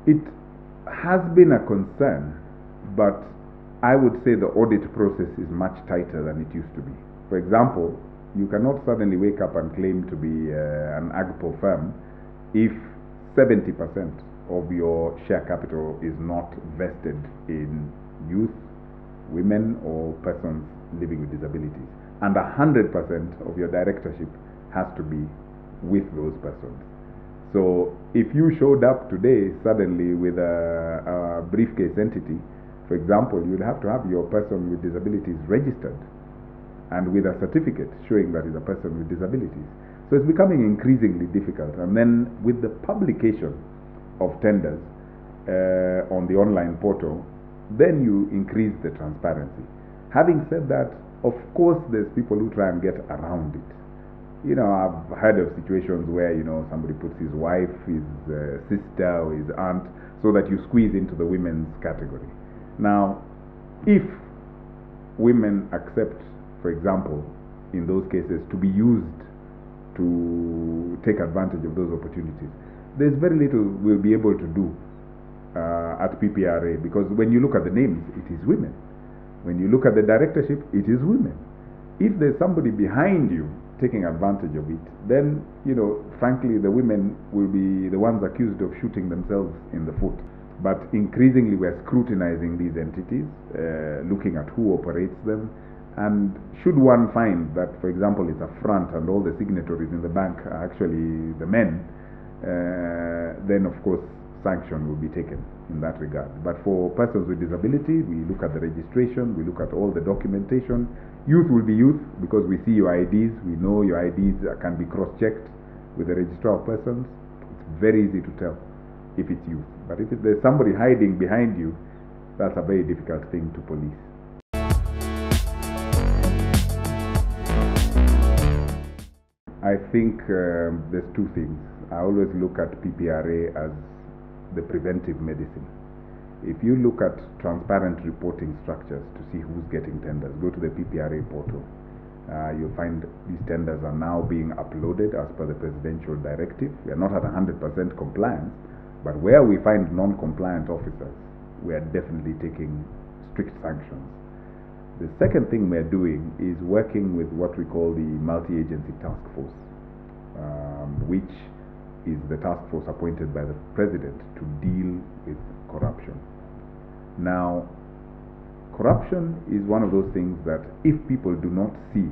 It has been a concern, but I would say the audit process is much tighter than it used to be. For example, you cannot suddenly wake up and claim to be an AGPO firm if 70% of your share capital is not vested in youth, women, or persons living with disabilities. And 100% of your directorship has to be with those persons. So if you showed up today suddenly with a briefcase entity, for example, you'd have to have your person with disabilities registered and with a certificate showing that is a person with disabilities. So it's becoming increasingly difficult. And then with the publication of tenders on the online portal, then you increase the transparency. Having said that, of course, there's people who try and get around it. You know, I've heard of situations where, you know, somebody puts his wife, his sister, or his aunt, so that you squeeze into the women's category. Now, if women accept, for example, in those cases, to be used to take advantage of those opportunities, there's very little we'll be able to do at PPRA, because when you look at the names, it is women. When you look at the directorship, it is women. If there's somebody behind you taking advantage of it, then, you know, frankly, the women will be the ones accused of shooting themselves in the foot. But increasingly, we're scrutinizing these entities, looking at who operates them. And should one find that, for example, it's a front and all the signatories in the bank are actually the men, then, of course, sanction will be taken in that regard. But for persons with disability, we look at the registration, we look at all the documentation. Youth will be youth because we see your IDs, we know your IDs can be cross-checked with the registrar of persons. It's very easy to tell if it's youth. But if there's somebody hiding behind you, that's a very difficult thing to police. I think there's two things. I always look at PPRA as the preventive medicine. If you look at transparent reporting structures to see who's getting tenders, go to the PPRA portal. You'll find these tenders are now being uploaded as per the presidential directive. We are not at 100% compliance, but where we find non-compliant officers, we are definitely taking strict sanctions. The second thing we're doing is working with what we call the multi-agency task force, which is the task force appointed by the president to deal with corruption. Now, corruption is one of those things that if people do not see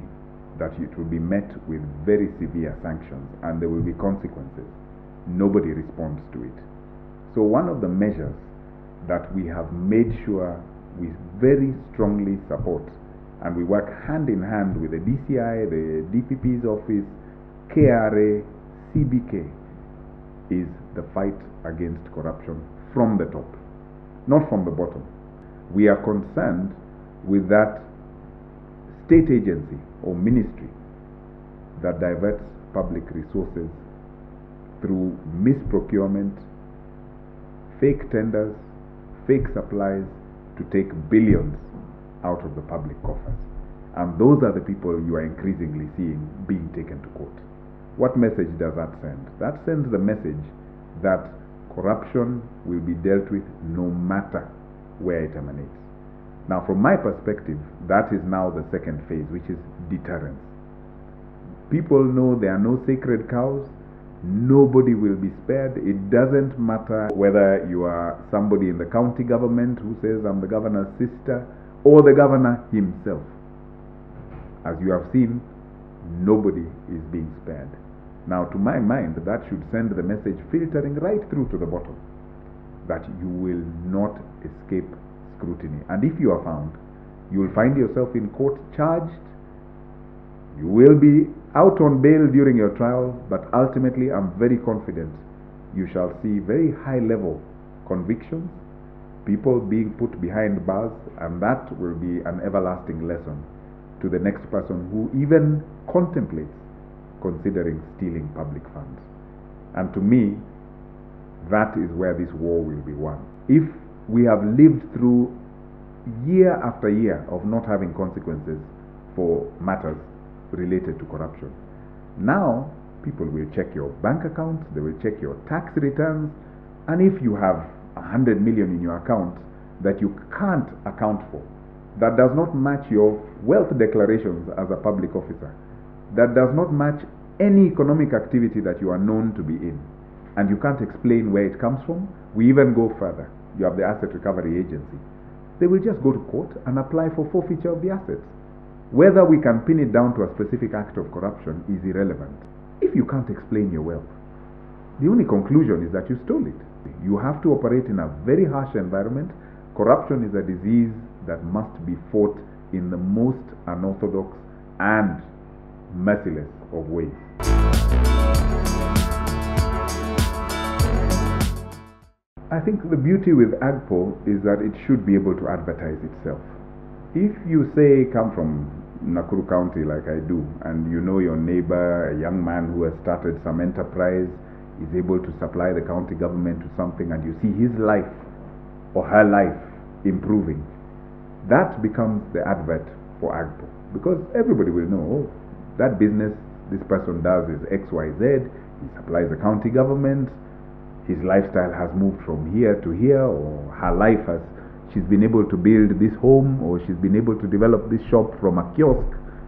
that it will be met with very severe sanctions and there will be consequences, nobody responds to it. So one of the measures that we have made sure we very strongly support, and we work hand in hand with the DCI, the DPP's office, KRA, CBK, is the fight against corruption from the top, not from the bottom. We are concerned with that state agency or ministry that diverts public resources through misprocurement, fake tenders, fake supplies to take billions out of the public coffers. And those are the people you are increasingly seeing being taken to court. What message does that send? That sends the message that corruption will be dealt with no matter where it emanates. Now, from my perspective, that is now the second phase, which is deterrence. People know there are no sacred cows. Nobody will be spared. It doesn't matter whether you are somebody in the county government who says, I'm the governor's sister, or the governor himself. As you have seen, nobody is being spared. Now, to my mind, that should send the message filtering right through to the bottom, that you will not escape scrutiny. And if you are found, you will find yourself in court charged. You will be out on bail during your trial, but ultimately, I'm very confident you shall see very high-level convictions, people being put behind bars, and that will be an everlasting lesson to the next person who even contemplates considering stealing public funds. And to me, that is where this war will be won. If we have lived through year after year of not having consequences for matters related to corruption, now people will check your bank accounts, they will check your tax returns, and if you have 100 million in your account that you can't account for, that does not match your wealth declarations as a public officer, that does not match any economic activity that you are known to be in, and you can't explain where it comes from. We even go further. You have the Asset Recovery Agency. They will just go to court and apply for forfeiture of the assets. Whether we can pin it down to a specific act of corruption is irrelevant. If you can't explain your wealth, the only conclusion is that you stole it. You have to operate in a very harsh environment. Corruption is a disease that must be fought in the most unorthodox and merciless of ways. I think the beauty with AGPO is that it should be able to advertise itself. If you say come from Nakuru County like I do, and you know your neighbor, a young man who has started some enterprise, is able to supply the county government with something, and you see his life or her life improving, that becomes the advert for AGPO. Because everybody will know, oh, that business this person does is XYZ, he supplies the county government, his lifestyle has moved from here to here, or her life has, she's been able to build this home, or she's been able to develop this shop from a kiosk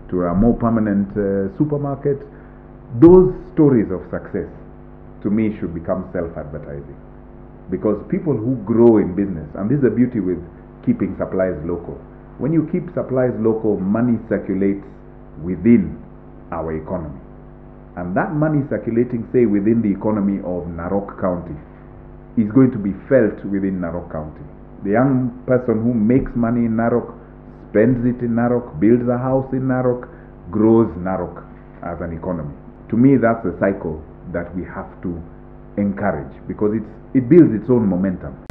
to a more permanent supermarket. Those stories of success, to me, should become self-advertising. Because people who grow in business, and this is the beauty with keeping supplies local. When you keep supplies local, money circulates within our economy. And that money circulating, say, within the economy of Narok County is going to be felt within Narok County. The young person who makes money in Narok, spends it in Narok, builds a house in Narok, grows Narok as an economy. To me, that's a cycle that we have to encourage, because it builds its own momentum.